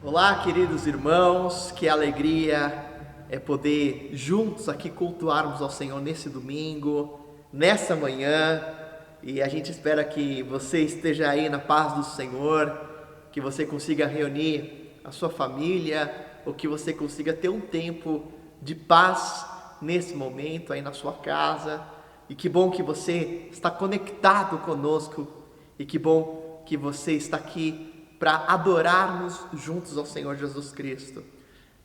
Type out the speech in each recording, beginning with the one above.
Olá, queridos irmãos, que alegria é poder juntos aqui cultuarmos ao Senhor nesse domingo, nessa manhã, e a gente espera que você esteja aí na paz do Senhor, que você consiga reunir a sua família, ou que você consiga ter um tempo de paz nesse momento aí na sua casa. E que bom que você está conectado conosco, e que bom que você está aqui para adorarmos juntos ao Senhor Jesus Cristo.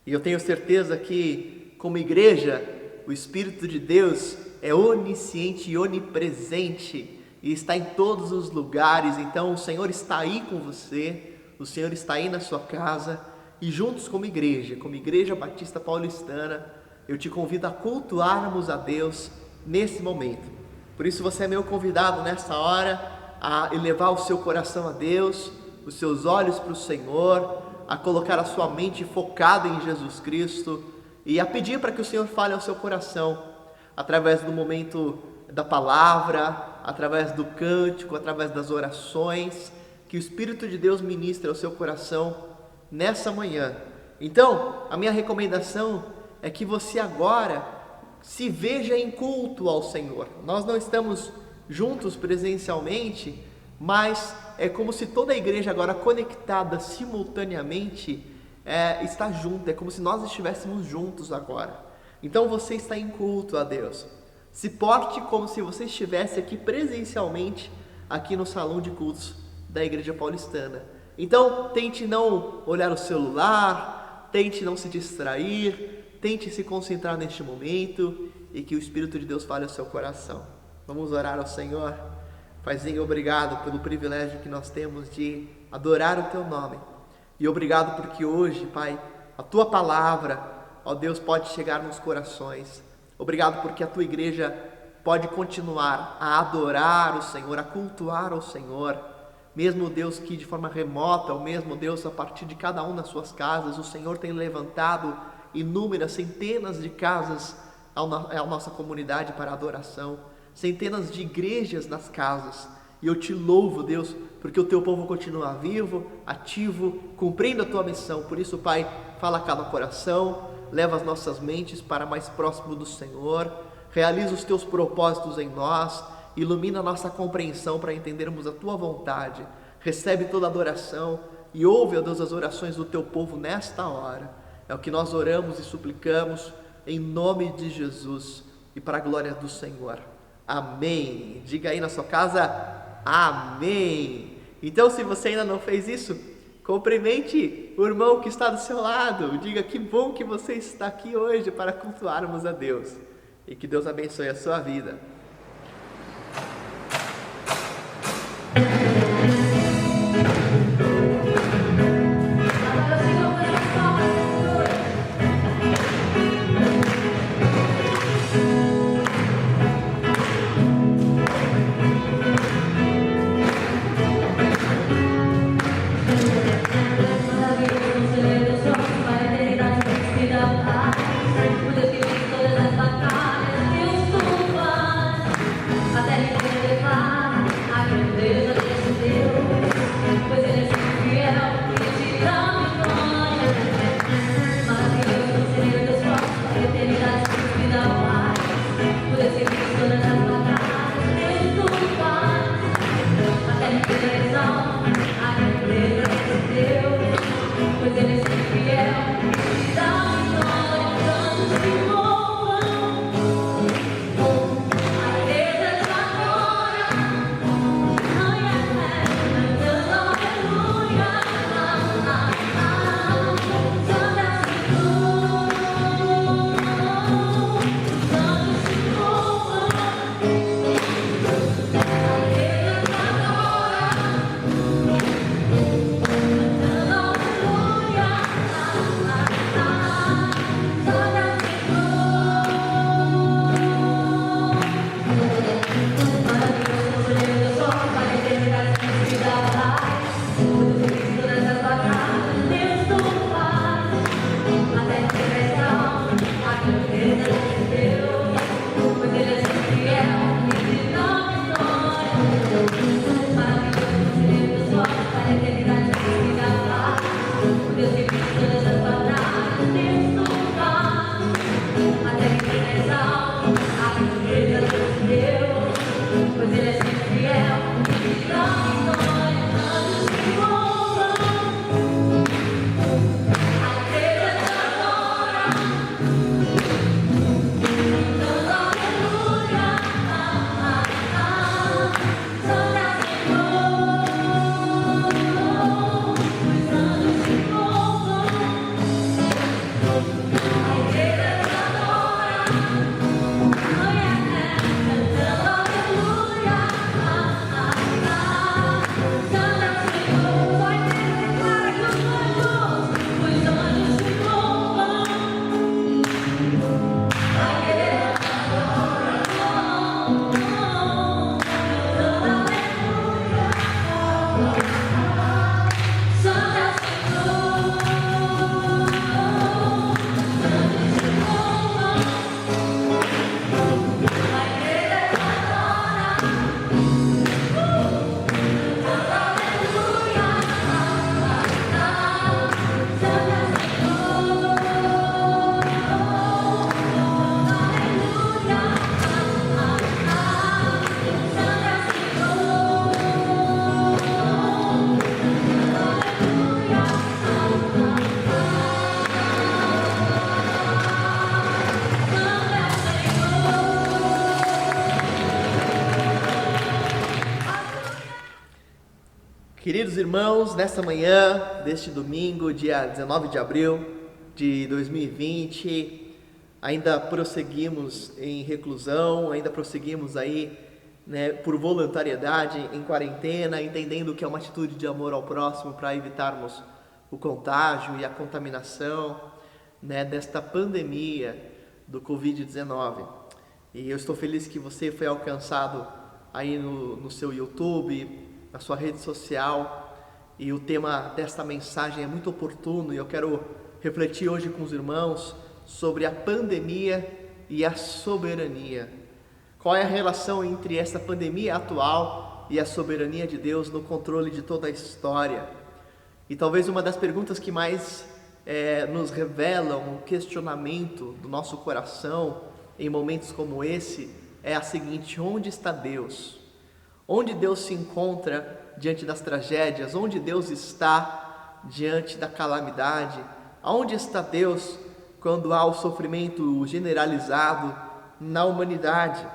E eu tenho certeza que, como igreja, o Espírito de Deus é onisciente e onipresente e está em todos os lugares. Então o Senhor está aí com você, o Senhor está aí na sua casa, e juntos como Igreja Batista Paulistana, eu te convido a cultuarmos a Deus nesse momento. Por isso você é meu convidado nessa hora a elevar o seu coração a Deus, os seus olhos para o Senhor, a colocar a sua mente focada em Jesus Cristo e a pedir para que o Senhor fale ao seu coração, através do momento da palavra, através do cântico, através das orações, que o Espírito de Deus ministre ao seu coração nessa manhã. Então, a minha recomendação é que você agora se veja em culto ao Senhor. Nós não estamos juntos presencialmente, mas é como se toda a igreja agora conectada simultaneamente está junta, é como se nós estivéssemos juntos agora. Então você está em culto a Deus. Se porte como se você estivesse aqui presencialmente, aqui no salão de cultos da Igreja Paulistana. Então tente não olhar o celular, tente não se distrair, tente se concentrar neste momento e que o Espírito de Deus fale ao seu coração. Vamos orar ao Senhor. Paizinho, obrigado pelo privilégio que nós temos de adorar o Teu nome. E obrigado porque hoje, Pai, a Tua palavra, ó Deus, pode chegar nos corações. Obrigado porque a Tua igreja pode continuar a adorar o Senhor, a cultuar o Senhor. Mesmo Deus que de forma remota, o mesmo Deus a partir de cada um das suas casas, o Senhor tem levantado inúmeras, centenas de casas à nossa comunidade para adoração. Centenas de igrejas nas casas, e eu te louvo, Deus, porque o teu povo continua vivo, ativo, cumprindo a tua missão. Por isso, Pai, fala a cada coração, leva as nossas mentes para mais próximo do Senhor, realiza os teus propósitos em nós, ilumina a nossa compreensão para entendermos a tua vontade. Recebe toda a adoração e ouve, ó Deus, as orações do teu povo nesta hora. É o que nós oramos e suplicamos em nome de Jesus e para a glória do Senhor. Amém. Diga aí na sua casa, amém. Então, se você ainda não fez isso, cumprimente o irmão que está do seu lado. Diga que bom que você está aqui hoje para cultuarmos a Deus. E que Deus abençoe a sua vida. Queridos irmãos, nesta manhã deste domingo, dia 19 de abril de 2020, ainda prosseguimos em reclusão, ainda prosseguimos aí, por voluntariedade em quarentena, entendendo que é uma atitude de amor ao próximo para evitarmos o contágio e a contaminação, desta pandemia do Covid-19. E eu estou feliz que você foi alcançado aí no seu YouTube, na sua rede social, e o tema desta mensagem é muito oportuno e eu quero refletir hoje com os irmãos sobre a pandemia e a soberania. Qual é a relação entre essa pandemia atual e a soberania de Deus no controle de toda a história? E talvez uma das perguntas que mais nos revelam o questionamento do nosso coração em momentos como esse é a seguinte: onde está Deus? Onde Deus se encontra diante das tragédias? Onde Deus está diante da calamidade? Aonde está Deus quando há o sofrimento generalizado na humanidade?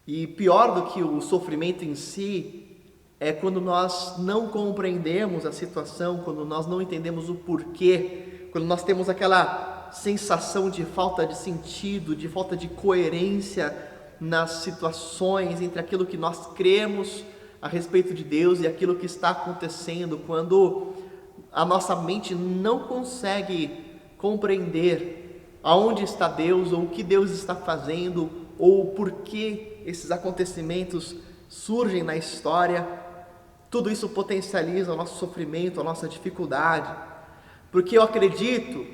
E pior do que o sofrimento em si é quando nós não compreendemos a situação, quando nós não entendemos o porquê, quando nós temos aquela sensação de falta de sentido, de falta de coerência nas situações entre aquilo que nós cremos a respeito de Deus e aquilo que está acontecendo, quando a nossa mente não consegue compreender aonde está Deus, ou o que Deus está fazendo, ou por que esses acontecimentos surgem na história. Tudo isso potencializa o nosso sofrimento, a nossa dificuldade, porque eu acredito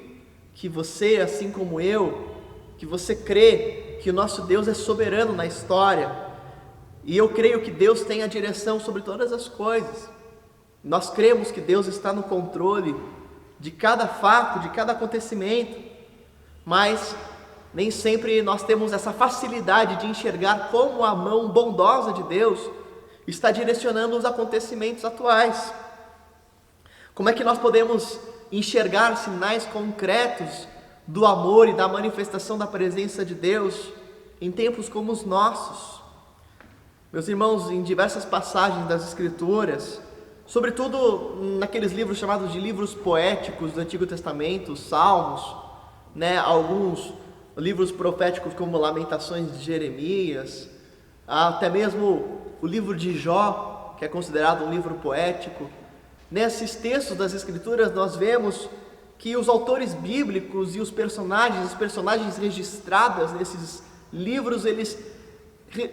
que você, assim como eu, que você crê que o nosso Deus é soberano na história, e eu creio que Deus tem a direção sobre todas as coisas. Nós cremos que Deus está no controle de cada fato, de cada acontecimento, mas nem sempre nós temos essa facilidade de enxergar como a mão bondosa de Deus está direcionando os acontecimentos atuais. Como é que nós podemos enxergar sinais concretos do amor e da manifestação da presença de Deus em tempos como os nossos? Meus irmãos, em diversas passagens das Escrituras, sobretudo naqueles livros chamados de livros poéticos do Antigo Testamento, os Salmos, alguns livros proféticos como Lamentações de Jeremias, até mesmo o livro de Jó, que é considerado um livro poético. Nesses textos das Escrituras nós vemos que os autores bíblicos e os personagens registrados nesses livros, eles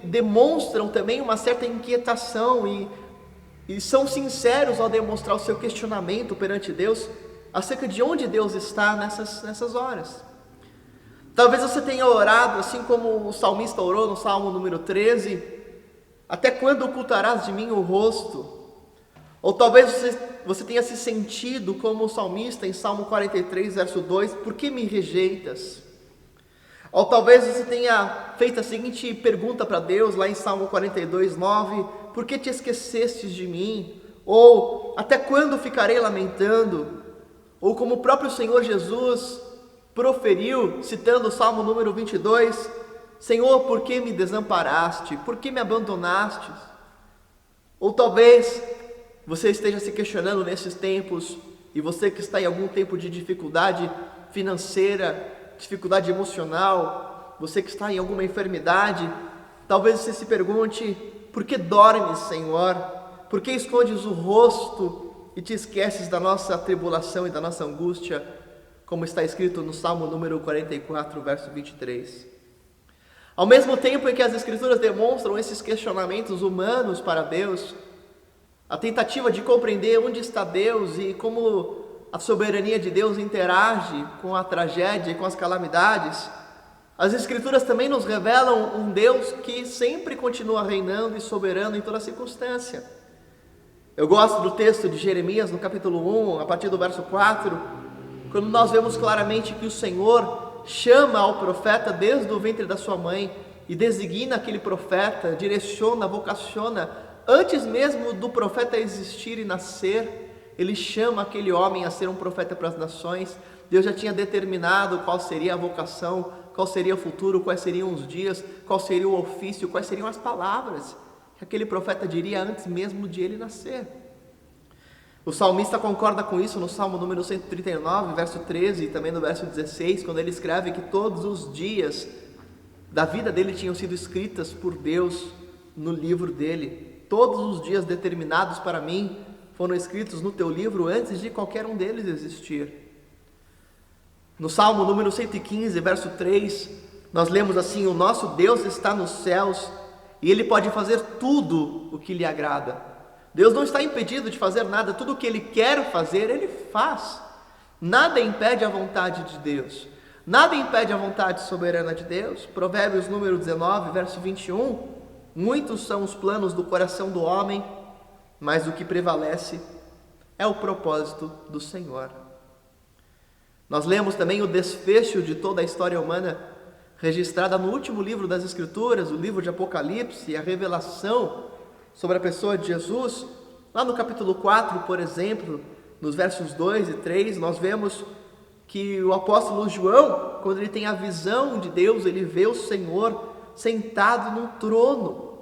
demonstram também uma certa inquietação e são sinceros ao demonstrar o seu questionamento perante Deus acerca de onde Deus está nessas horas. Talvez você tenha orado assim como o salmista orou no Salmo número 13: até quando ocultarás de mim o rosto? Ou talvez você tenha se sentido como o salmista em Salmo 43, verso 2, por que me rejeitas? Ou talvez você tenha feito a seguinte pergunta para Deus lá em Salmo 42, 9, por que te esquecestes de mim? Ou até quando ficarei lamentando? Ou como o próprio Senhor Jesus proferiu, citando o Salmo número 22, Senhor, por que me desamparaste? Por que me abandonaste? Ou talvez você esteja se questionando nesses tempos, e você que está em algum tempo de dificuldade financeira, dificuldade emocional, você que está em alguma enfermidade, talvez você se pergunte: por que dormes, Senhor? Por que escondes o rosto e te esqueces da nossa tribulação e da nossa angústia, como está escrito no Salmo número 44, verso 23. Ao mesmo tempo em que as Escrituras demonstram esses questionamentos humanos para Deus, a tentativa de compreender onde está Deus e como a soberania de Deus interage com a tragédia e com as calamidades, as Escrituras também nos revelam um Deus que sempre continua reinando e soberano em toda circunstância. Eu gosto do texto de Jeremias, no capítulo 1, a partir do verso 4, quando nós vemos claramente que o Senhor chama ao profeta desde o ventre da sua mãe e designa aquele profeta, direciona, vocaciona, antes mesmo do profeta existir e nascer, ele chama aquele homem a ser um profeta para as nações. Deus já tinha determinado qual seria a vocação, qual seria o futuro, quais seriam os dias, qual seria o ofício, quais seriam as palavras que aquele profeta diria antes mesmo de ele nascer. O salmista concorda com isso no Salmo número 139, verso 13 e também no verso 16, quando ele escreve que todos os dias da vida dele tinham sido escritas por Deus no livro dele. Todos os dias determinados para mim foram escritos no teu livro antes de qualquer um deles existir. No Salmo número 115, verso 3, nós lemos assim: o nosso Deus está nos céus e Ele pode fazer tudo o que lhe agrada. Deus não está impedido de fazer nada, tudo o que Ele quer fazer, Ele faz. Nada impede a vontade de Deus, nada impede a vontade soberana de Deus. Provérbios número 19, verso 21, muitos são os planos do coração do homem, mas o que prevalece é o propósito do Senhor. Nós lemos também o desfecho de toda a história humana, registrada no último livro das Escrituras, o livro de Apocalipse, a revelação sobre a pessoa de Jesus. Lá no capítulo 4, por exemplo, nos versos 2 e 3, nós vemos que o apóstolo João, quando ele tem a visão de Deus, ele vê o Senhor sentado num trono.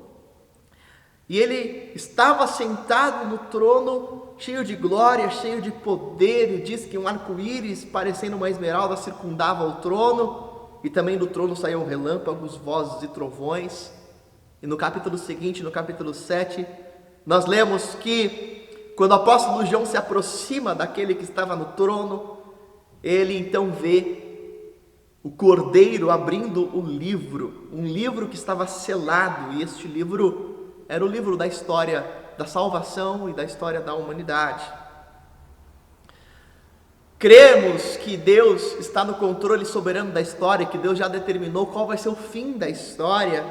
E ele estava sentado no trono, cheio de glória, cheio de poder, e diz que um arco-íris parecendo uma esmeralda circundava o trono, e também do trono saíam relâmpagos, vozes e trovões. E no capítulo seguinte, no capítulo 7, nós lemos que quando o apóstolo João se aproxima daquele que estava no trono, ele então vê o Cordeiro abrindo o livro, um livro que estava selado, e este livro era o livro da história da salvação e da história da humanidade. Cremos que Deus está no controle soberano da história, que Deus já determinou qual vai ser o fim da história,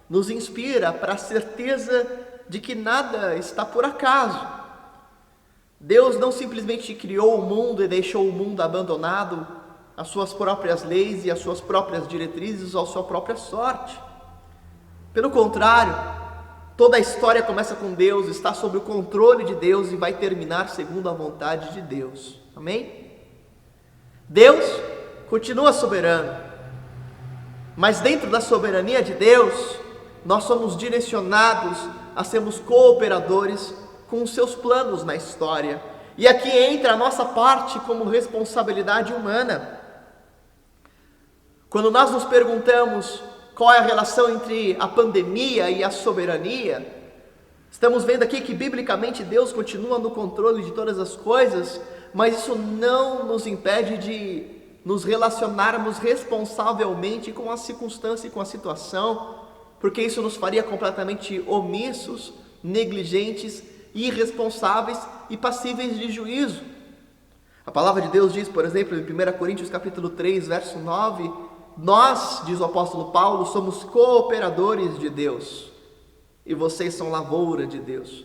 nos inspira para a certeza de que nada está por acaso. Deus não simplesmente criou o mundo e deixou o mundo abandonado às suas próprias leis e às suas próprias diretrizes ou à sua própria sorte. Pelo contrário, toda a história começa com Deus, está sob o controle de Deus e vai terminar segundo a vontade de Deus. Amém? Deus continua soberano, mas dentro da soberania de Deus, nós somos direcionados a sermos cooperadores com os seus planos na história. E aqui entra a nossa parte como responsabilidade humana. Quando nós nos perguntamos qual é a relação entre a pandemia e a soberania, estamos vendo aqui que biblicamente Deus continua no controle de todas as coisas, mas isso não nos impede de nos relacionarmos responsavelmente com a circunstância e com a situação, porque isso nos faria completamente omissos, negligentes, irresponsáveis e passíveis de juízo. A palavra de Deus diz, por exemplo, em 1 Coríntios capítulo 3, verso 9, nós, diz o apóstolo Paulo, somos cooperadores de Deus, e vocês são lavoura de Deus.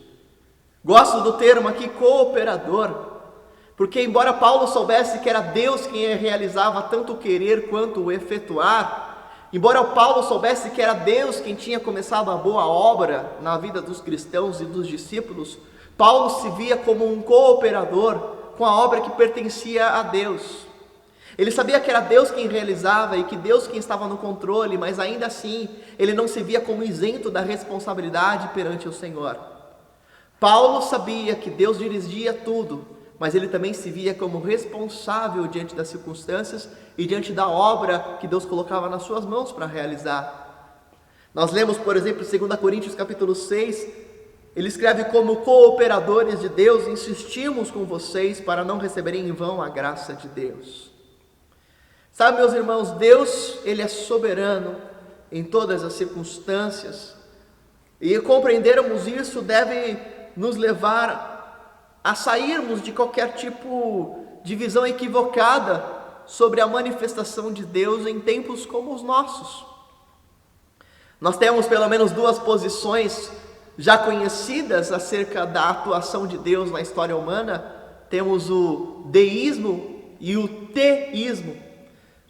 Gosto do termo aqui, cooperador, porque embora Paulo soubesse que era Deus quem realizava tanto o querer quanto o efetuar, embora Paulo soubesse que era Deus quem tinha começado a boa obra na vida dos cristãos e dos discípulos, Paulo se via como um cooperador com a obra que pertencia a Deus. Ele sabia que era Deus quem realizava e que Deus quem estava no controle, mas ainda assim, ele não se via como isento da responsabilidade perante o Senhor. Paulo sabia que Deus dirigia tudo, mas ele também se via como responsável diante das circunstâncias e diante da obra que Deus colocava nas suas mãos para realizar. Nós lemos, por exemplo, em 2 Coríntios capítulo 6, ele escreve: como cooperadores de Deus, insistimos com vocês para não receberem em vão a graça de Deus. Sabe, meus irmãos, Deus, Ele é soberano em todas as circunstâncias, e compreendermos isso deve nos levar a sairmos de qualquer tipo de visão equivocada sobre a manifestação de Deus em tempos como os nossos. Nós temos pelo menos duas posições já conhecidas acerca da atuação de Deus na história humana. Temos o deísmo e o teísmo.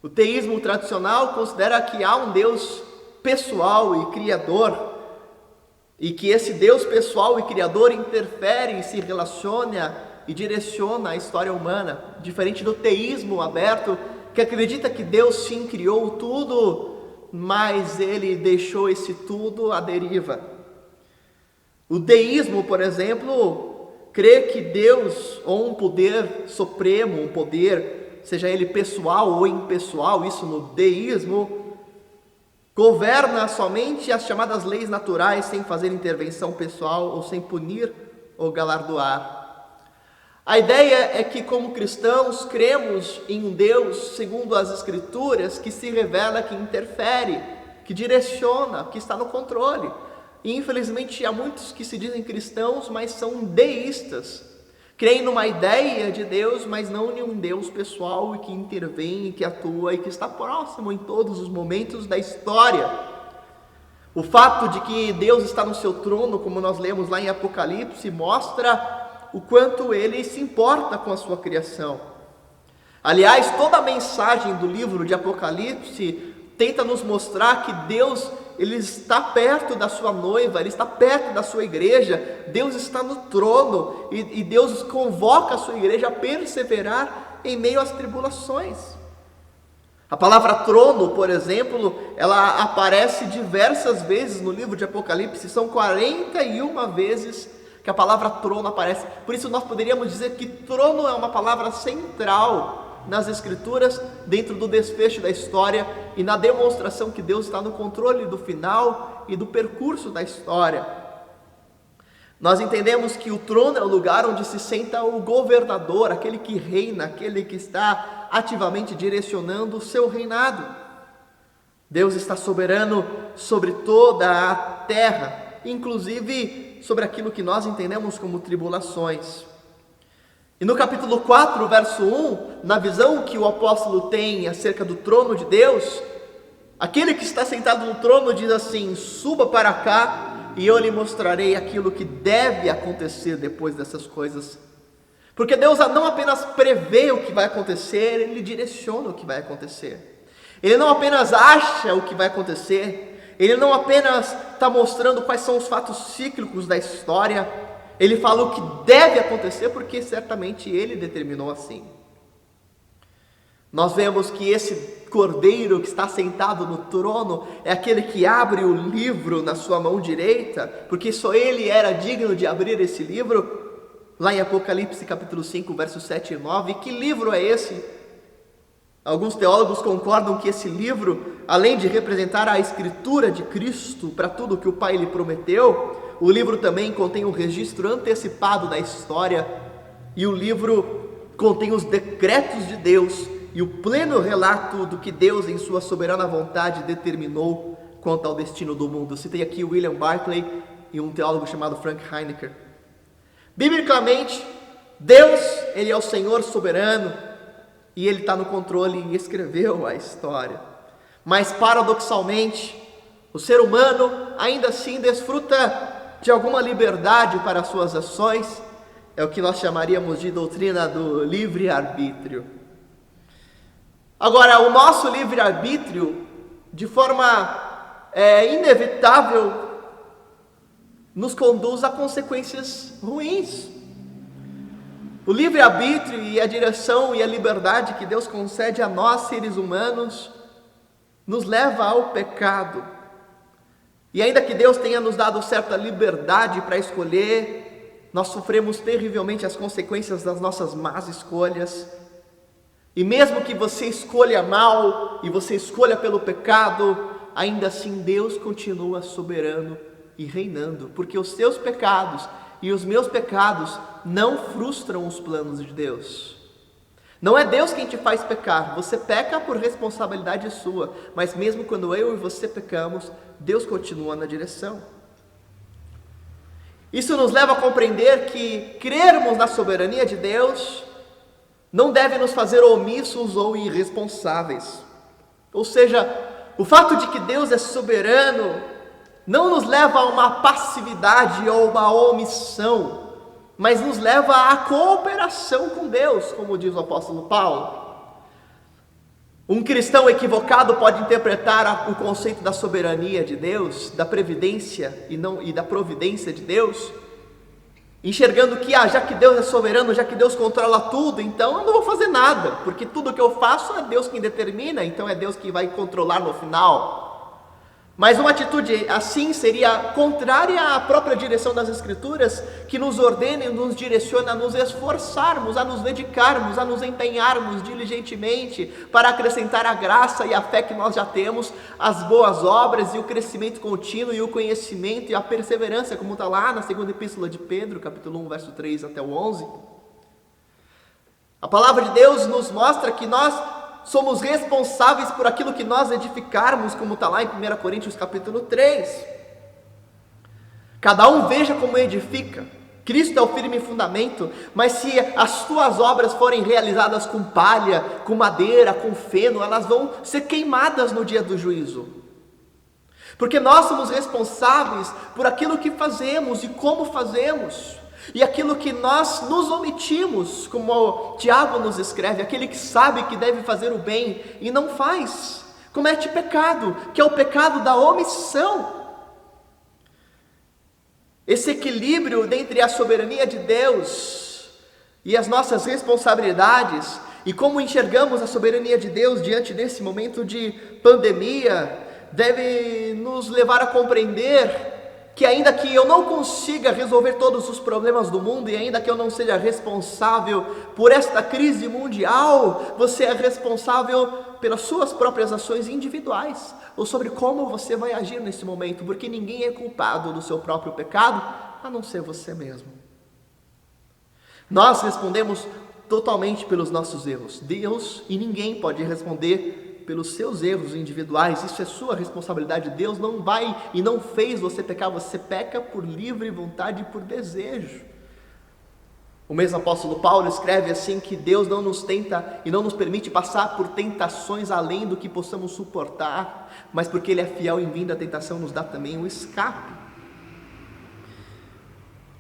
O teísmo tradicional considera que há um Deus pessoal e criador, e que esse Deus pessoal e criador interfere e se relaciona e direciona a história humana, diferente do teísmo aberto, que acredita que Deus sim criou tudo, mas Ele deixou esse tudo à deriva. O deísmo, por exemplo, crê que Deus, ou um poder supremo, um poder, seja ele pessoal ou impessoal, isso no deísmo, governa somente as chamadas leis naturais, sem fazer intervenção pessoal ou sem punir ou galardoar. A ideia é que, como cristãos, cremos em um Deus, segundo as Escrituras, que se revela, que interfere, que direciona, que está no controle. E infelizmente há muitos que se dizem cristãos, mas são deístas. Creem numa ideia de Deus, mas não em um Deus pessoal e que intervém, e que atua e que está próximo em todos os momentos da história. O fato de que Deus está no seu trono, como nós lemos lá em Apocalipse, mostra o quanto ele se importa com a sua criação. Aliás, toda a mensagem do livro de Apocalipse tenta nos mostrar que Deus, ele está perto da sua noiva, ele está perto da sua igreja, Deus está no trono e Deus convoca a sua igreja a perseverar em meio às tribulações. A palavra trono, por exemplo, ela aparece diversas vezes no livro de Apocalipse, são 41 vezes que a palavra trono aparece. Por isso nós poderíamos dizer que trono é uma palavra central nas Escrituras, dentro do desfecho da história e na demonstração que Deus está no controle do final e do percurso da história. Nós entendemos que o trono é o lugar onde se senta o governador, aquele que reina, aquele que está ativamente direcionando o seu reinado. Deus está soberano sobre toda a terra, inclusive sobre aquilo que nós entendemos como tribulações. E no capítulo 4, verso 1, na visão que o apóstolo tem acerca do trono de Deus, aquele que está sentado no trono diz assim: suba para cá e eu lhe mostrarei aquilo que deve acontecer depois dessas coisas. Porque Deus não apenas prevê o que vai acontecer, Ele direciona o que vai acontecer. Ele não apenas acha o que vai acontecer, Ele não apenas está mostrando quais são os fatos cíclicos da história, Ele fala o que deve acontecer, porque certamente Ele determinou assim. Nós vemos que esse cordeiro que está sentado no trono é aquele que abre o livro na sua mão direita, porque só Ele era digno de abrir esse livro, lá em Apocalipse capítulo 5, versos 7 e 9. Que livro é esse? Alguns teólogos concordam que esse livro, além de representar a escritura de Cristo para tudo que o Pai lhe prometeu, o livro também contém um registro antecipado da história, e o livro contém os decretos de Deus e o pleno relato do que Deus, em sua soberana vontade, determinou quanto ao destino do mundo. Citei aqui William Barclay e um teólogo chamado Frank Heinecker. Biblicamente, Deus, Ele é o Senhor soberano, e Ele está no controle e escreveu a história. Mas paradoxalmente, o ser humano ainda assim desfruta de alguma liberdade para as suas ações. É o que nós chamaríamos de doutrina do livre-arbítrio. Agora, o nosso livre-arbítrio, de forma inevitável, nos conduz a consequências ruins. O livre-arbítrio e a direção e a liberdade que Deus concede a nós, seres humanos, nos leva ao pecado. E ainda que Deus tenha nos dado certa liberdade para escolher, nós sofremos terrivelmente as consequências das nossas más escolhas. E mesmo que você escolha mal e você escolha pelo pecado, ainda assim Deus continua soberano e reinando, porque os seus pecados e os meus pecados não frustram os planos de Deus. Não é Deus quem te faz pecar, você peca por responsabilidade sua, mas mesmo quando eu e você pecamos, Deus continua na direção. Isso nos leva a compreender que crermos na soberania de Deus não deve nos fazer omissos ou irresponsáveis. Ou seja, o fato de que Deus é soberano não nos leva a uma passividade ou uma omissão, mas nos leva à cooperação com Deus, como diz o apóstolo Paulo. Um cristão equivocado pode interpretar o conceito da soberania de Deus, da previdência e da providência de Deus, enxergando que, já que Deus é soberano, já que Deus controla tudo, então eu não vou fazer nada, porque tudo que eu faço é Deus quem determina, então é Deus que vai controlar no final. Mas uma atitude assim seria contrária à própria direção das Escrituras, que nos ordena e nos direciona a nos esforçarmos, a nos dedicarmos, a nos empenharmos diligentemente para acrescentar a graça e a fé que nós já temos, as boas obras e o crescimento contínuo e o conhecimento e a perseverança, como está lá na segunda epístola de Pedro, capítulo 1, verso 3 até o 11. A palavra de Deus nos mostra que nós somos responsáveis por aquilo que nós edificarmos, como está lá em 1 Coríntios capítulo 3. Cada um veja como edifica. Cristo é o firme fundamento, mas se as tuas obras forem realizadas com palha, com madeira, com feno, elas vão ser queimadas no dia do juízo. Porque nós somos responsáveis por aquilo que fazemos e como fazemos. E aquilo que nós nos omitimos, como o Tiago nos escreve, aquele que sabe que deve fazer o bem e não faz, comete pecado, que é o pecado da omissão. Esse equilíbrio entre a soberania de Deus e as nossas responsabilidades, e como enxergamos a soberania de Deus diante desse momento de pandemia, deve nos levar a compreender que ainda que eu não consiga resolver todos os problemas do mundo, e ainda que eu não seja responsável por esta crise mundial, você é responsável pelas suas próprias ações individuais, ou sobre como você vai agir nesse momento, porque ninguém é culpado do seu próprio pecado, a não ser você mesmo. Nós respondemos totalmente pelos nossos erros. Deus e ninguém pode responder pelos seus erros individuais. Isso é sua responsabilidade. Deus não vai e não fez você pecar, você peca por livre vontade e por desejo. O mesmo apóstolo Paulo escreve assim, que Deus não nos tenta e não nos permite passar por tentações além do que possamos suportar, mas porque Ele é fiel em vindo a tentação, nos dá também um escape.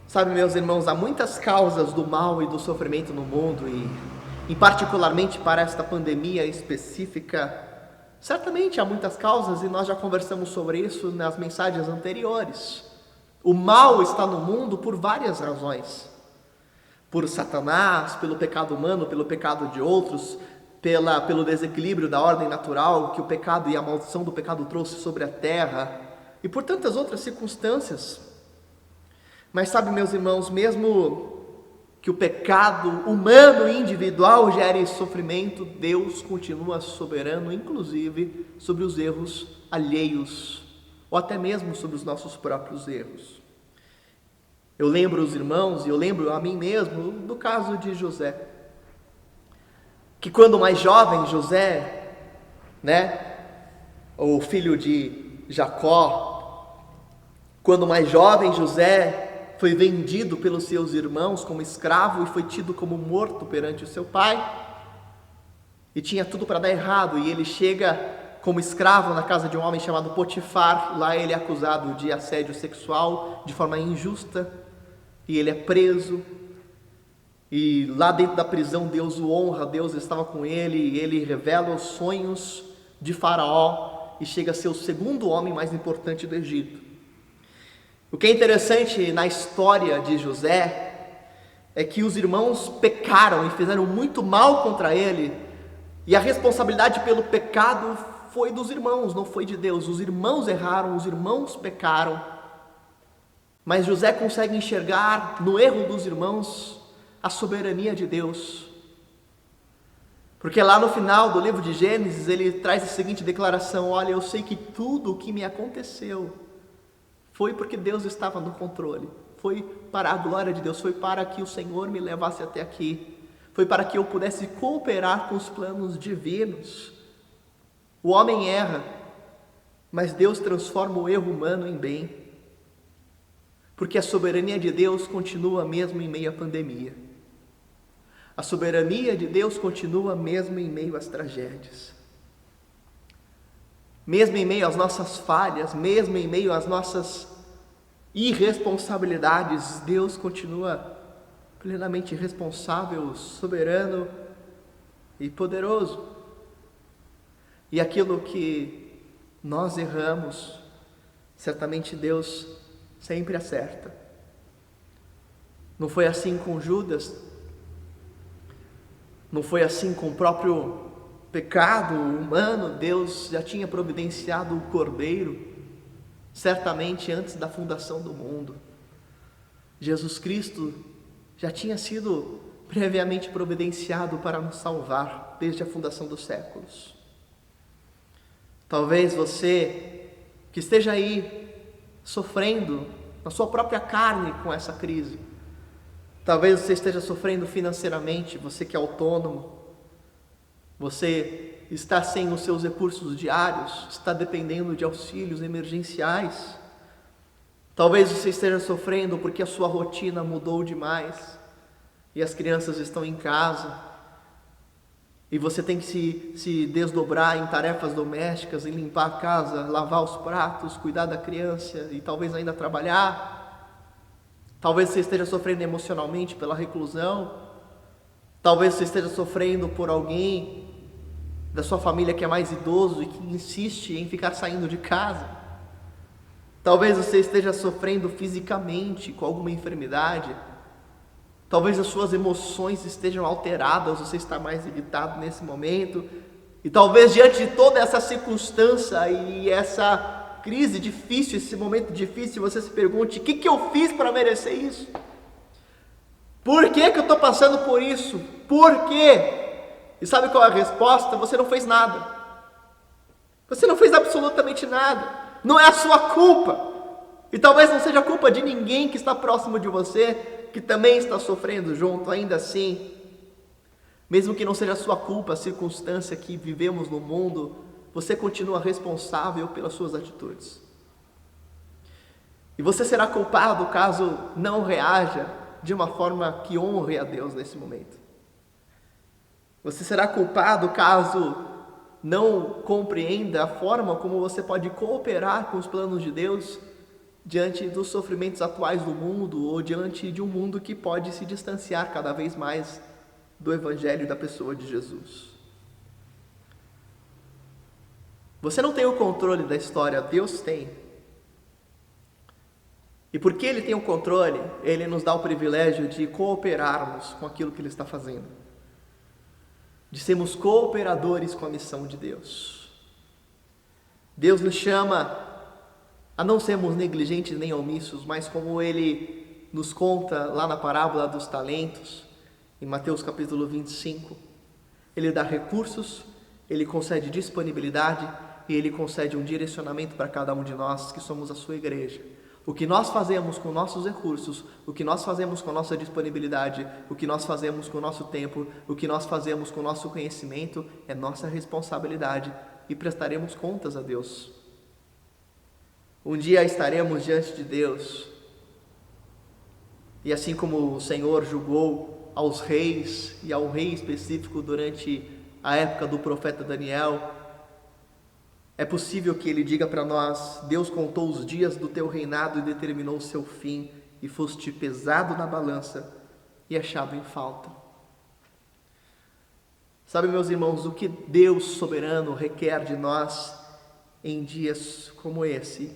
Sabe, meus irmãos, há muitas causas do mal e do sofrimento no mundo, e particularmente para esta pandemia específica, certamente há muitas causas, e nós já conversamos sobre isso nas mensagens anteriores. O mal está no mundo por várias razões: por Satanás, pelo pecado humano, pelo pecado de outros, pelo desequilíbrio da ordem natural que o pecado e a maldição do pecado trouxe sobre a terra, e por tantas outras circunstâncias. Mas sabe, meus irmãos, mesmo que o pecado humano e individual gere sofrimento, Deus continua soberano, inclusive sobre os erros alheios, ou até mesmo sobre os nossos próprios erros. Eu lembro os irmãos, e eu lembro a mim mesmo, do caso de José, que quando mais jovem, José, o filho de Jacó, quando mais jovem, José foi vendido pelos seus irmãos como escravo e foi tido como morto perante o seu pai, e tinha tudo para dar errado, e ele chega como escravo na casa de um homem chamado Potifar. Lá ele é acusado de assédio sexual de forma injusta, e ele é preso, e lá dentro da prisão Deus o honra, Deus estava com ele, e ele revela os sonhos de Faraó, e chega a ser o segundo homem mais importante do Egito. O que é interessante na história de José é que os irmãos pecaram e fizeram muito mal contra ele, e a responsabilidade pelo pecado foi dos irmãos, não foi de Deus. Os irmãos erraram, os irmãos pecaram, mas José consegue enxergar no erro dos irmãos a soberania de Deus, porque lá no final do livro de Gênesis ele traz a seguinte declaração: olha, eu sei que tudo o que me aconteceu foi porque Deus estava no controle, foi para a glória de Deus, foi para que o Senhor me levasse até aqui, foi para que eu pudesse cooperar com os planos divinos. O homem erra, mas Deus transforma o erro humano em bem, porque a soberania de Deus continua mesmo em meio à pandemia. A soberania de Deus continua mesmo em meio às tragédias. Mesmo em meio às nossas falhas, mesmo em meio às nossas irresponsabilidades, Deus continua plenamente responsável, soberano e poderoso. E aquilo que nós erramos, certamente Deus sempre acerta. Não foi assim com Judas, não foi assim com o próprio pecado humano. Deus já tinha providenciado o cordeiro, certamente antes da fundação do mundo. Jesus Cristo já tinha sido previamente providenciado para nos salvar desde a fundação dos séculos. Talvez você que esteja aí sofrendo na sua própria carne com essa crise, talvez você esteja sofrendo financeiramente, você que é autônomo, você está sem os seus recursos diários, está dependendo de auxílios emergenciais. Talvez você esteja sofrendo porque a sua rotina mudou demais e as crianças estão em casa e você tem que se desdobrar em tarefas domésticas, em limpar a casa, lavar os pratos, cuidar da criança e talvez ainda trabalhar. Talvez você esteja sofrendo emocionalmente pela reclusão. Talvez você esteja sofrendo por alguém da sua família que é mais idoso e que insiste em ficar saindo de casa. Talvez você esteja sofrendo fisicamente com alguma enfermidade. Talvez as suas emoções estejam alteradas, você está mais irritado nesse momento. E talvez diante de toda essa circunstância e essa crise difícil, esse momento difícil, você se pergunte: o que eu fiz para merecer isso? Por que eu estou passando por isso? Por quê? E sabe qual é a resposta? Você não fez nada. Você não fez absolutamente nada. Não é a sua culpa. E talvez não seja a culpa de ninguém que está próximo de você, que também está sofrendo junto. Ainda assim, mesmo que não seja a sua culpa a circunstância que vivemos no mundo, você continua responsável pelas suas atitudes. E você será culpado caso não reaja de uma forma que honre a Deus nesse momento. Você será culpado caso não compreenda a forma como você pode cooperar com os planos de Deus diante dos sofrimentos atuais do mundo ou diante de um mundo que pode se distanciar cada vez mais do Evangelho e da pessoa de Jesus. Você não tem o controle da história, Deus tem. E porque Ele tem o controle, Ele nos dá o privilégio de cooperarmos com aquilo que Ele está fazendo, de sermos cooperadores com a missão de Deus. Deus nos chama a não sermos negligentes nem omissos, mas como Ele nos conta lá na parábola dos talentos, em Mateus capítulo 25, Ele dá recursos, Ele concede disponibilidade e Ele concede um direcionamento para cada um de nós que somos a sua igreja. O que nós fazemos com nossos recursos, o que nós fazemos com a nossa disponibilidade, o que nós fazemos com o nosso tempo, o que nós fazemos com o nosso conhecimento é nossa responsabilidade e prestaremos contas a Deus. Um dia estaremos diante de Deus e assim como o Senhor julgou aos reis e ao rei específico durante a época do profeta Daniel, é possível que ele diga para nós: Deus contou os dias do teu reinado e determinou o seu fim, e foste pesado na balança e achado em falta. Sabe, meus irmãos, o que Deus soberano requer de nós em dias como esse?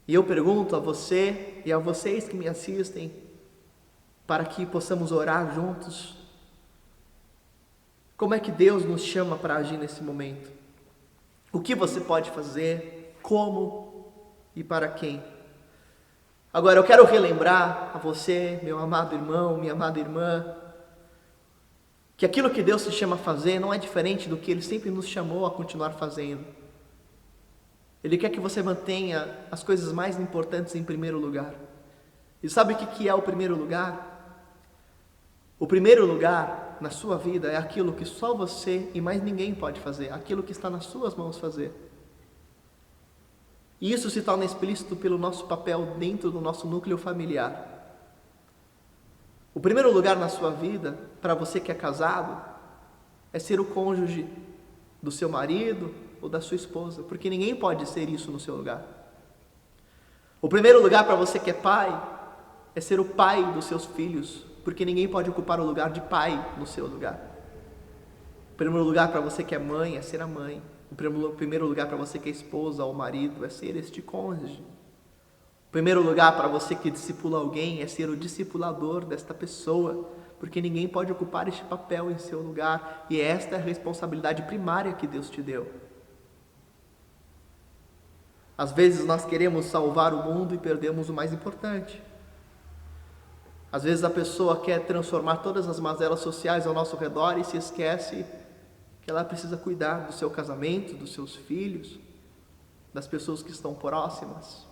E eu pergunto a você e a vocês que me assistem, para que possamos orar juntos, como é que Deus nos chama para agir nesse momento? O que você pode fazer, como e para quem? Agora eu quero relembrar a você, meu amado irmão, minha amada irmã, que aquilo que Deus te chama a fazer não é diferente do que Ele sempre nos chamou a continuar fazendo. Ele quer que você mantenha as coisas mais importantes em primeiro lugar. E sabe o que é o primeiro lugar? O primeiro lugar na sua vida é aquilo que só você e mais ninguém pode fazer, aquilo que está nas suas mãos fazer. E isso se torna explícito pelo nosso papel dentro do nosso núcleo familiar. O primeiro lugar na sua vida, para você que é casado, é ser o cônjuge do seu marido ou da sua esposa, porque ninguém pode ser isso no seu lugar. O primeiro lugar para você que é pai, é ser o pai dos seus filhos, porque ninguém pode ocupar o lugar de pai no seu lugar. O primeiro lugar para você que é mãe é ser a mãe. O primeiro lugar para você que é esposa ou marido é ser este cônjuge. O primeiro lugar para você que discipula alguém é ser o discipulador desta pessoa, porque ninguém pode ocupar este papel em seu lugar, e esta é a responsabilidade primária que Deus te deu. Às vezes nós queremos salvar o mundo e perdemos o mais importante. Às vezes a pessoa quer transformar todas as mazelas sociais ao nosso redor e se esquece que ela precisa cuidar do seu casamento, dos seus filhos, das pessoas que estão próximas.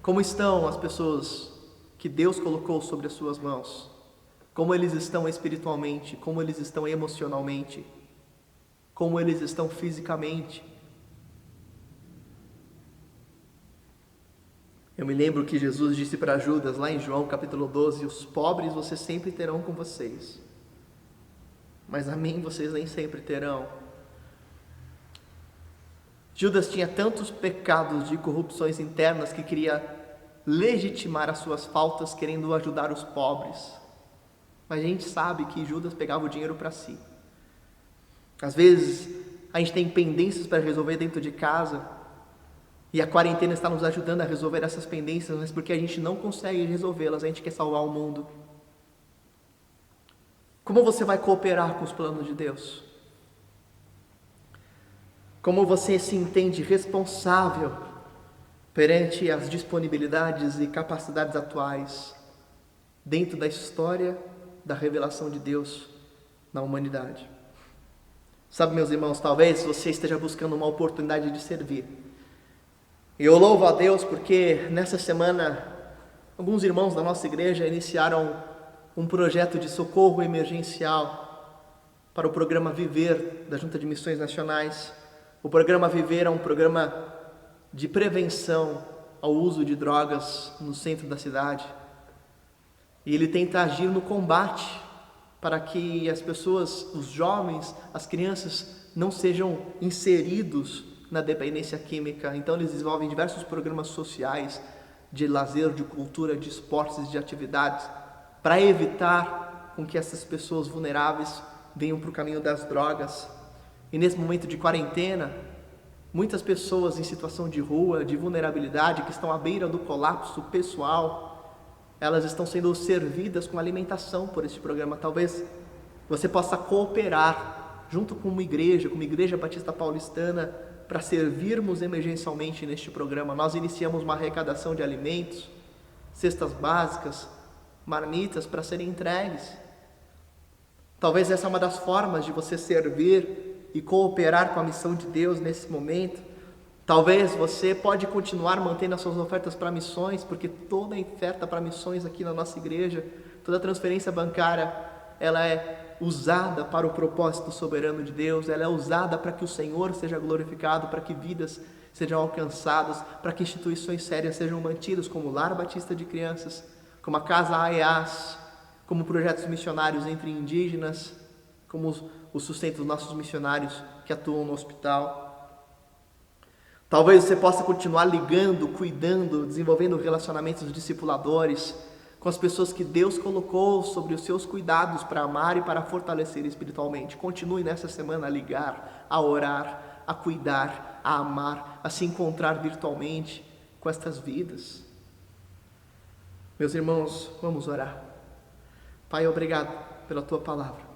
Como estão as pessoas que Deus colocou sobre as suas mãos? Como eles estão espiritualmente? Como eles estão emocionalmente? Como eles estão fisicamente? Eu me lembro que Jesus disse para Judas, lá em João capítulo 12, os pobres vocês sempre terão com vocês, mas a mim vocês nem sempre terão. Judas tinha tantos pecados de corrupções internas que queria legitimar as suas faltas, querendo ajudar os pobres. Mas a gente sabe que Judas pegava o dinheiro para si. Às vezes a gente tem pendências para resolver dentro de casa, e a quarentena está nos ajudando a resolver essas pendências, mas porque a gente não consegue resolvê-las, a gente quer salvar o mundo. Como você vai cooperar com os planos de Deus? Como você se entende responsável perante as disponibilidades e capacidades atuais dentro da história da revelação de Deus na humanidade? Sabe, meus irmãos, talvez você esteja buscando uma oportunidade de servir. E eu louvo a Deus porque nessa semana alguns irmãos da nossa igreja iniciaram um projeto de socorro emergencial para o programa Viver da Junta de Missões Nacionais. O programa Viver é um programa de prevenção ao uso de drogas no centro da cidade. E ele tenta agir no combate para que as pessoas, os jovens, as crianças não sejam inseridos na dependência química. Então eles desenvolvem diversos programas sociais de lazer, de cultura, de esportes, de atividades para evitar com que essas pessoas vulneráveis venham para o caminho das drogas. E nesse momento de quarentena, muitas pessoas em situação de rua, de vulnerabilidade, que estão à beira do colapso pessoal, elas estão sendo servidas com alimentação por esse programa. Talvez você possa cooperar junto com uma igreja Batista Paulistana, para servirmos emergencialmente neste programa. Nós iniciamos uma arrecadação de alimentos, cestas básicas, marmitas para serem entregues. Talvez essa é uma das formas de você servir e cooperar com a missão de Deus nesse momento. Talvez você pode continuar mantendo as suas ofertas para missões, porque toda oferta para missões aqui na nossa igreja, toda transferência bancária, ela é usada para o propósito soberano de Deus, ela é usada para que o Senhor seja glorificado, para que vidas sejam alcançadas, para que instituições sérias sejam mantidas, como o Lar Batista de Crianças, como a Casa AEAS, como projetos missionários entre indígenas, como o sustento dos nossos missionários que atuam no hospital. Talvez você possa continuar ligando, cuidando, desenvolvendo relacionamentos discipuladores com as pessoas que Deus colocou sobre os seus cuidados para amar e para fortalecer espiritualmente. Continue nessa semana a ligar, a orar, a cuidar, a amar, a se encontrar virtualmente com estas vidas. Meus irmãos, vamos orar. Pai, obrigado pela Tua palavra.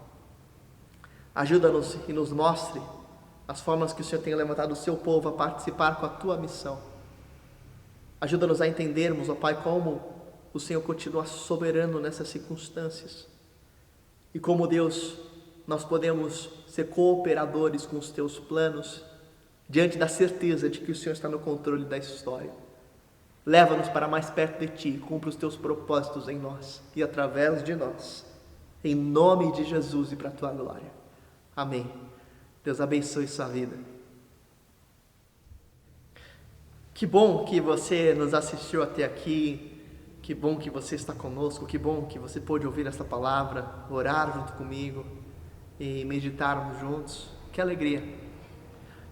Ajuda-nos e nos mostre as formas que o Senhor tem levantado o Seu povo a participar com a Tua missão. Ajuda-nos a entendermos, ó Pai, como o Senhor continua soberano nessas circunstâncias. E como Deus, nós podemos ser cooperadores com os Teus planos, diante da certeza de que o Senhor está no controle da história. Leva-nos para mais perto de Ti, cumpre os Teus propósitos em nós e através de nós. Em nome de Jesus e para a Tua glória. Amém. Deus abençoe sua vida. Que bom que você nos assistiu até aqui. Que bom que você está conosco, que bom que você pôde ouvir esta palavra, orar junto comigo e meditarmos juntos. Que alegria!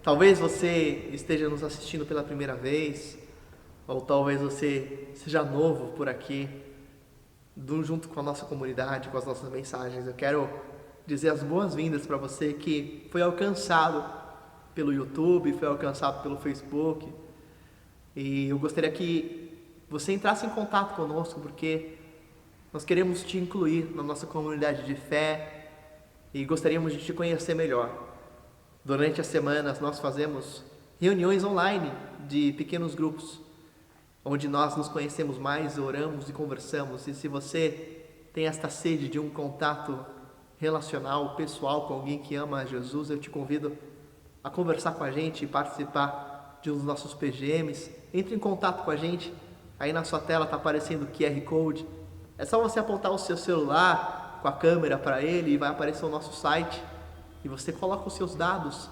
Talvez você esteja nos assistindo pela primeira vez, ou talvez você seja novo por aqui, junto com a nossa comunidade, com as nossas mensagens. Eu quero dizer as boas-vindas para você que foi alcançado pelo YouTube, foi alcançado pelo Facebook, e eu gostaria que você entrasse em contato conosco, porque nós queremos te incluir na nossa comunidade de fé e gostaríamos de te conhecer melhor. Durante as semanas nós fazemos reuniões online de pequenos grupos, onde nós nos conhecemos mais, oramos e conversamos. E se você tem esta sede de um contato relacional, pessoal com alguém que ama Jesus, eu te convido a conversar com a gente e participar de um dos nossos PGMs. Entre em contato com a gente, aí na sua tela está aparecendo o QR Code. É só você apontar o seu celular com a câmera para ele e vai aparecer o nosso site. E você coloca os seus dados,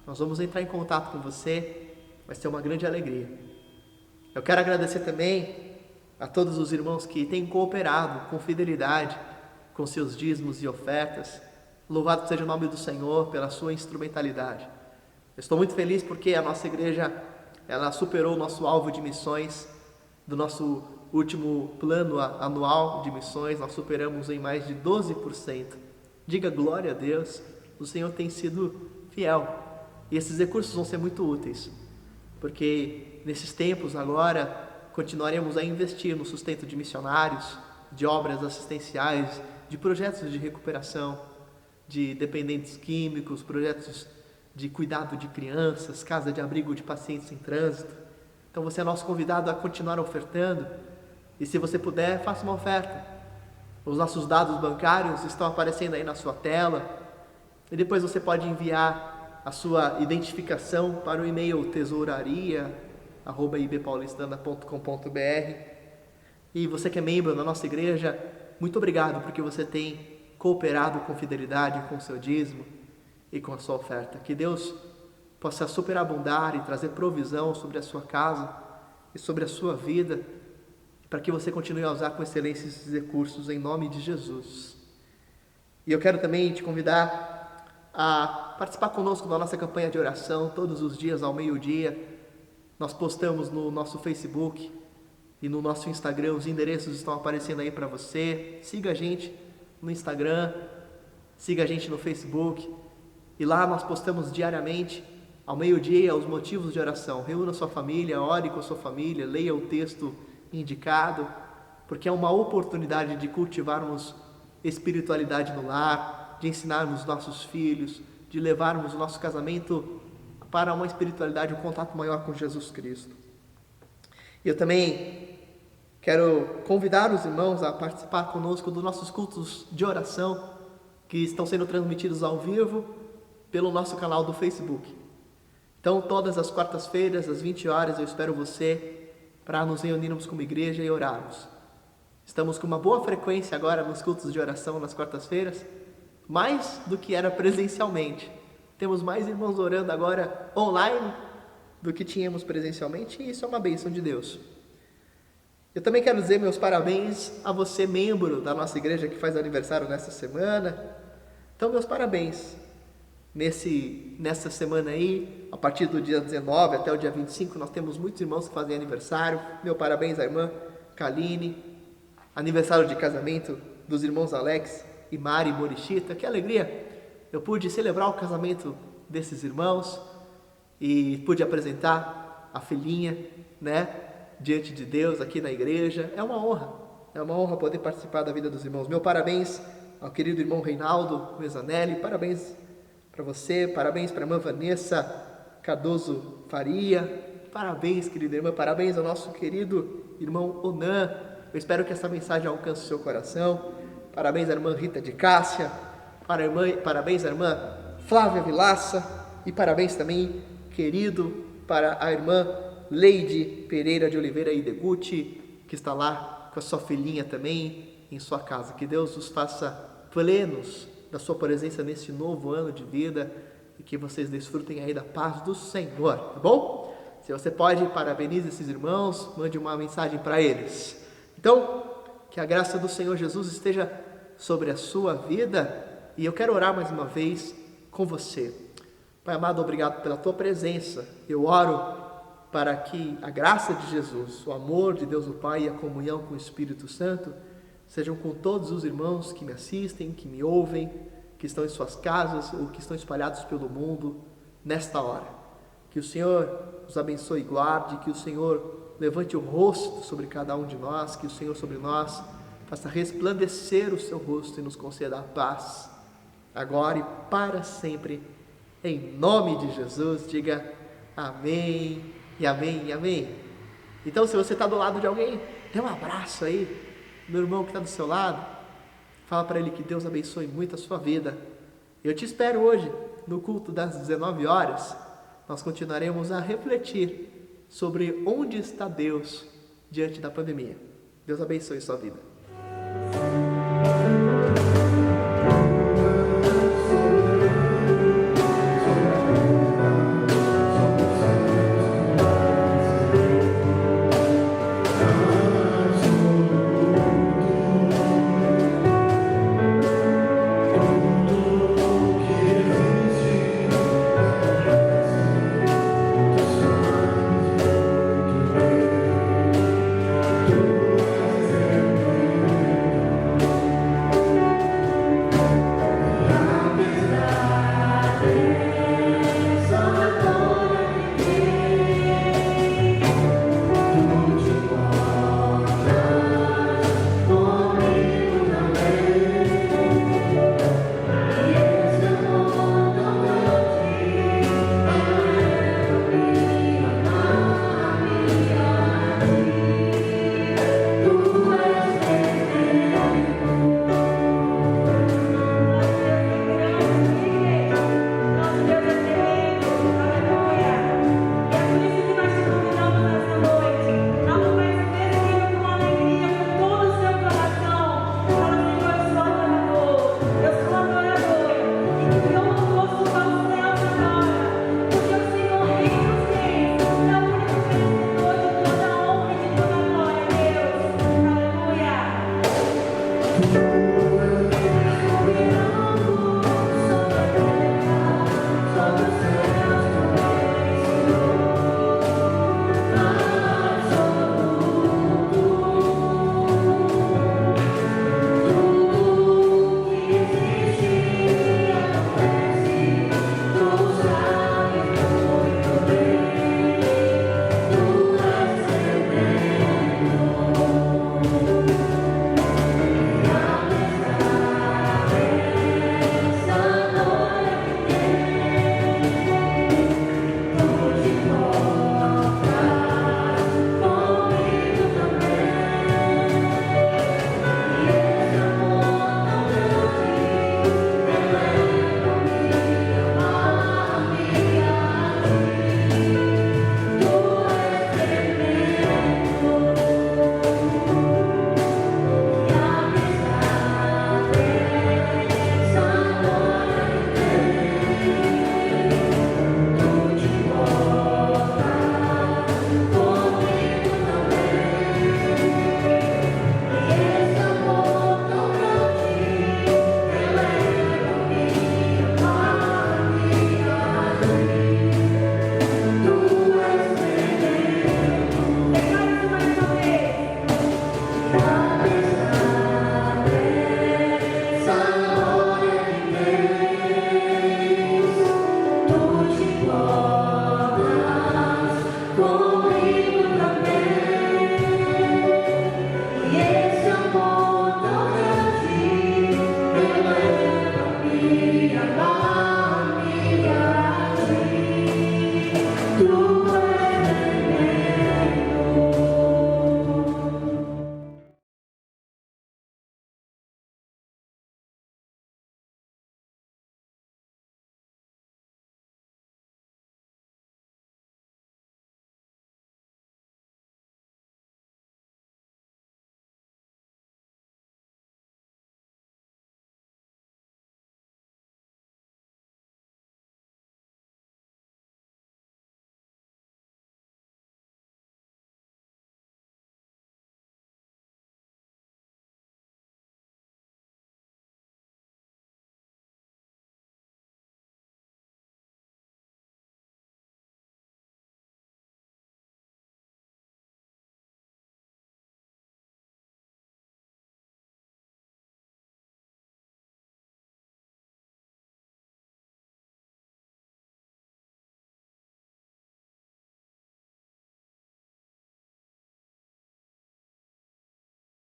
nós vamos entrar em contato com você, vai ser uma grande alegria. Eu quero agradecer também a todos os irmãos que têm cooperado com fidelidade com seus dízimos e ofertas. Louvado seja o nome do Senhor pela sua instrumentalidade. Eu estou muito feliz porque a nossa igreja, ela superou o nosso alvo de missões, do nosso último plano anual de missões, nós superamos em mais de 12%. Diga glória a Deus, o Senhor tem sido fiel. E esses recursos vão ser muito úteis, porque nesses tempos agora continuaremos a investir no sustento de missionários, de obras assistenciais, de projetos de recuperação, de dependentes químicos, projetos de cuidado de crianças, casa de abrigo de pacientes em trânsito. Então você é nosso convidado a continuar ofertando, e se você puder, faça uma oferta. Os nossos dados bancários estão aparecendo aí na sua tela, e depois você pode enviar a sua identificação para o e-mail tesouraria@ibpaulistana.com.br. E você que é membro da nossa igreja, muito obrigado porque você tem cooperado com fidelidade com o seu dízimo e com a sua oferta. Que Deus possa superabundar e trazer provisão sobre a sua casa e sobre a sua vida, para que você continue a usar com excelência esses recursos em nome de Jesus. E eu quero também te convidar a participar conosco da nossa campanha de oração todos os dias ao meio-dia. Nós postamos no nosso Facebook e no nosso Instagram, os endereços estão aparecendo aí para você. Siga a gente no Instagram, siga a gente no Facebook, e lá nós postamos diariamente, ao meio-dia, os motivos de oração. Reúna sua família, ore com a sua família, leia o texto indicado, porque é uma oportunidade de cultivarmos espiritualidade no lar, de ensinarmos nossos filhos, de levarmos o nosso casamento para uma espiritualidade, um contato maior com Jesus Cristo. E eu também quero convidar os irmãos a participar conosco dos nossos cultos de oração, que estão sendo transmitidos ao vivo pelo nosso canal do Facebook. Então, todas as quartas-feiras, às 20 horas, eu espero você para nos reunirmos como igreja e orarmos. Estamos com uma boa frequência agora nos cultos de oração nas quartas-feiras, mais do que era presencialmente. Temos mais irmãos orando agora online do que tínhamos presencialmente, e isso é uma bênção de Deus. Eu também quero dizer meus parabéns a você, membro da nossa igreja, que faz aniversário nessa semana. Então, meus parabéns. Nessa semana aí, a partir do dia 19 até o dia 25, nós temos muitos irmãos que fazem aniversário. Meu parabéns à irmã Kaline. Aniversário de casamento dos irmãos Alex e Mari Morichita. Que alegria! Eu pude celebrar o casamento desses irmãos e pude apresentar a filhinha, diante de Deus aqui na igreja. É uma honra poder participar da vida dos irmãos. Meu parabéns ao querido irmão Reinaldo Mesanelli, parabéns para você, parabéns para a irmã Vanessa Cardoso Faria, parabéns, querida irmã, parabéns ao nosso querido irmão Onan. Eu espero que essa mensagem alcance o seu coração. Parabéns à irmã Rita de Cássia, parabéns à irmã Flávia Vilaça, e parabéns também, querido, para a irmã Leide Pereira de Oliveira Ideguchi, que está lá com a sua filhinha também em sua casa. Que Deus os faça plenos da sua presença nesse novo ano de vida e que vocês desfrutem aí da paz do Senhor, tá bom? Se você pode, parabenize esses irmãos, mande uma mensagem para eles. Então, que a graça do Senhor Jesus esteja sobre a sua vida, e eu quero orar mais uma vez com você. Pai amado, obrigado pela tua presença. Eu oro para que a graça de Jesus, o amor de Deus o Pai e a comunhão com o Espírito Santo sejam com todos os irmãos que me assistem, que me ouvem, que estão em suas casas ou que estão espalhados pelo mundo nesta hora. Que o Senhor os abençoe e guarde, que o Senhor levante o rosto sobre cada um de nós, que o Senhor sobre nós faça resplandecer o seu rosto e nos conceda a paz, agora e para sempre. Em nome de Jesus, diga Amém, e amém, e amém. Então, se você está do lado de alguém, dê um abraço aí no irmão que está do seu lado. Fala para ele que Deus abençoe muito a sua vida. Eu te espero hoje, no culto das 19 horas. Nós continuaremos a refletir sobre onde está Deus diante da pandemia. Deus abençoe sua vida.